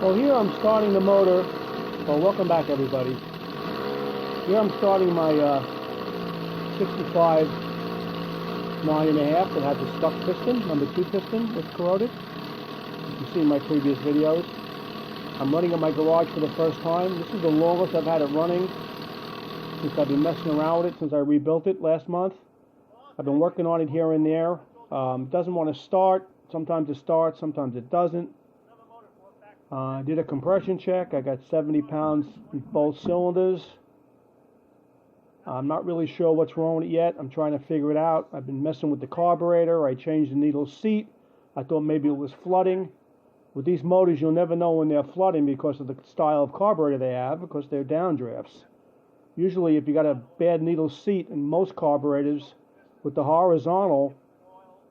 Well, here I'm starting the motor. Well, welcome back, everybody. Here I'm starting my 65 9.5 that has a stuck piston, number 2 piston that's corroded. You can see in my previous videos. I'm running in my garage for the first time. This is the longest I've had it running since I've been messing around with it since I rebuilt it last month. I've been working on it here and there. It doesn't want to start. Sometimes it starts, sometimes it doesn't. I did a compression check. I got 70 pounds in both cylinders. I'm not really sure what's wrong with it yet. I'm trying to figure it out. I've been messing with the carburetor. I changed the needle seat. I thought maybe it was flooding. With these motors, you'll never know when they're flooding because of the style of carburetor they have, because they're downdrafts. Usually, if you got a bad needle seat in most carburetors, with the horizontal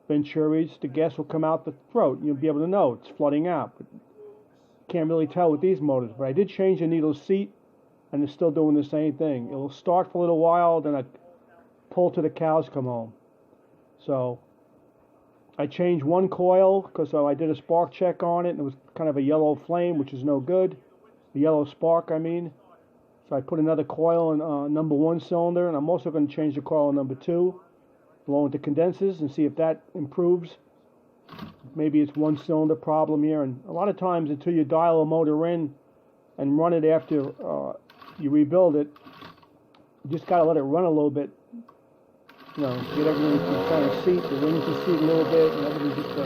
venturis, the gas will come out the throat. You'll be able to know it's flooding out. But can't really tell with these motors. But I did change the needle seat, and it's still doing the same thing. It will start for a little while, then I pull till the cows come home. So I changed one coil because I did a spark check on it, and it was kind of a yellow flame, which is no good. A yellow spark, I mean. So I put another coil in number 1 cylinder, and I'm also going to change the coil in number 2, along with the condensers, and see if that improves. Maybe it's 1 cylinder problem here, and a lot of times until you dial a motor in and run it after you rebuild it, you just got to let it run a little bit. You know, get everything to kind of seat, the wings to seat a little bit, and everything just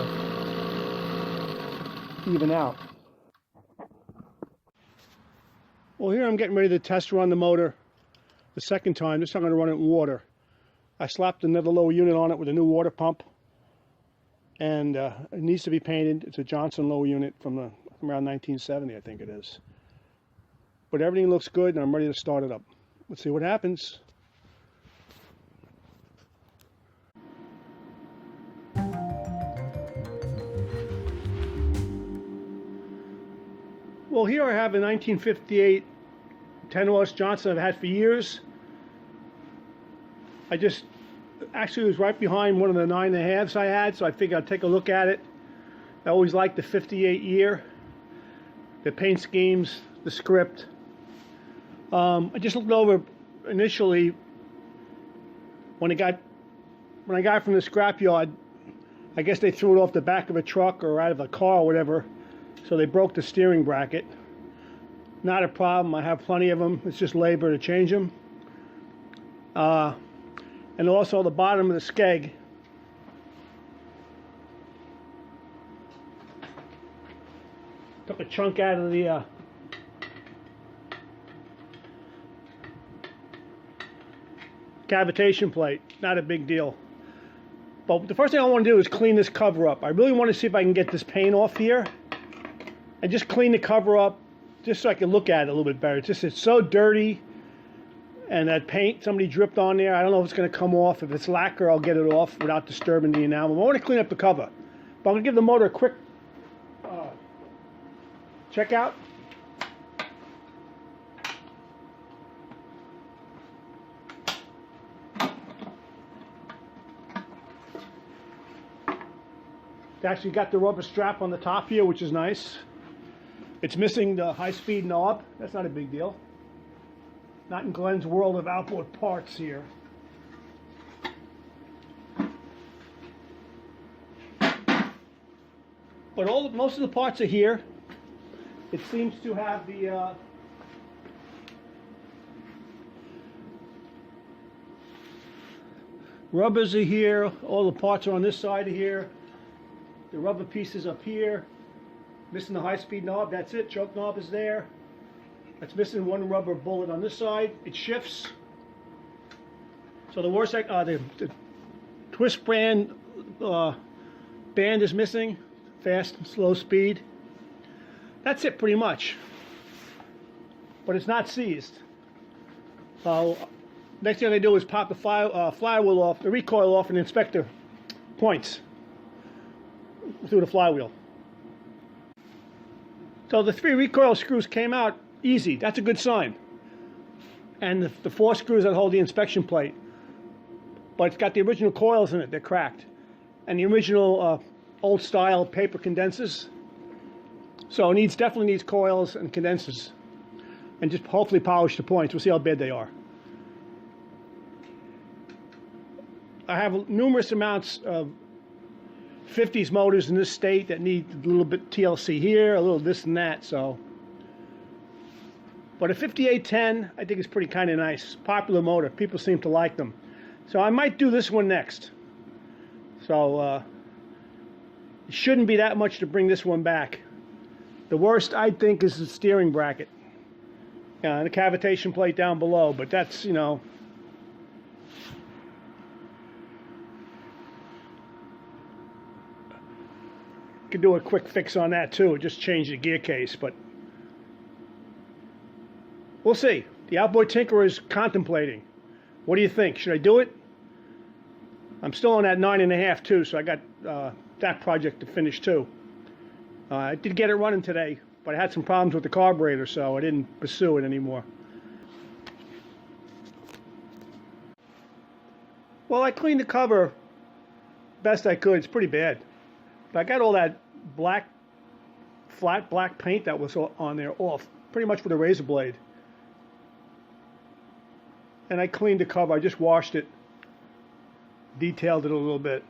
even out. Well, here I'm getting ready to test run the motor the second time. This time I'm going to run it in water. I slapped another low unit on it with a new water pump, and it needs to be painted. It's a Johnson low unit from around 1970, I think it is. But everything looks good, and I'm ready to start it up. Let's see what happens. Well, here I have a 1958 10-horse Johnson I've had for years. Actually, it was right behind one of the 9.5s I had, so I figured I'd take a look at it. I always liked the 58 year, the paint schemes, the script. I just looked over initially when I got it from the scrapyard. I guess they threw it off the back of a truck or out of a car or whatever, so they broke the steering bracket. Not a problem. I have plenty of them. It's just labor to change them. And also the bottom of the skeg. Took a chunk out of the cavitation plate. Not a big deal. But the first thing I want to do is clean this cover up. I really want to see if I can get this paint off here and just clean the cover up, just so I can look at it a little bit better. It's so dirty, and that paint, somebody dripped on there. I don't know if it's going to come off. If it's lacquer, I'll get it off without disturbing the enamel. I want to clean up the cover. But I'm going to give the motor a quick check out. It's actually got the rubber strap on the top here, which is nice. It's missing the high-speed knob. That's not a big deal. Not in Glenn's world of outboard parts here. But most of the parts are here. It seems to have the rubbers are here. All the parts are on this side of here. The rubber pieces up here. Missing the high-speed knob. That's it. Choke knob is there. That's missing one rubber bullet on this side. It shifts. So the worst, the twist band is missing. Fast and slow speed. That's it pretty much. But it's not seized. Next thing I do is pop the flywheel off, the recoil off, and inspect the points through the flywheel. So the 3 recoil screws came out easy. That's a good sign. And the 4 screws that hold the inspection plate. But it's got the original coils in it. They're cracked. And the original old style paper condensers. So it definitely needs coils and condensers, and just hopefully polish the points. We'll see how bad they are. I have numerous amounts of 50s motors in this state that need a little bit TLC here, a little this and that. So, but a 5810 I think is pretty kind of nice, popular motor. People seem to like them. So I might do this one next. So it shouldn't be that much to bring this one back. The worst, I think, is the steering bracket. And the cavitation plate down below, but that's, you know, could do a quick fix on that too, just change the gear case, but we'll see. The Outboy Tinkerer is contemplating. What do you think? Should I do it? I'm still on that 9.5 too, so I got that project to finish too. I did get it running today, but I had some problems with the carburetor, so I didn't pursue it anymore. Well, I cleaned the cover best I could. It's pretty bad. But I got all that black, flat black paint that was on there off, pretty much with a razor blade. And I cleaned the cover. I just washed it, detailed it a little bit.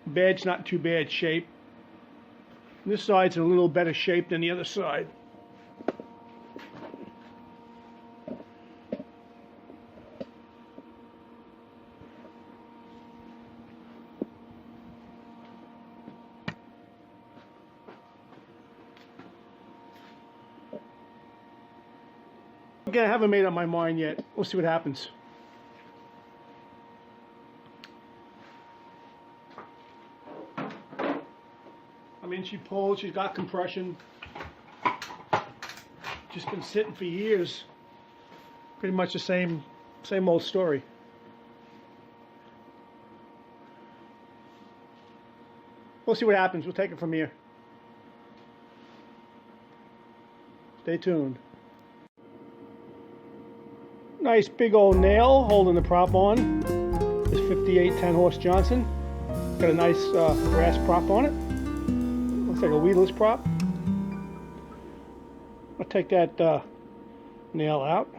Bad's not too bad shape. This side's in a little better shape than the other side. Again, I haven't made up my mind yet. We'll see what happens. I mean, she pulled, she's got compression. Just been sitting for years. Pretty much the same old story. We'll see what happens. We'll take it from here. Stay tuned. Nice big old nail holding the prop on. This 5810 horse Johnson. Got a nice brass prop on it. Looks like a weedless prop. I'll take that nail out.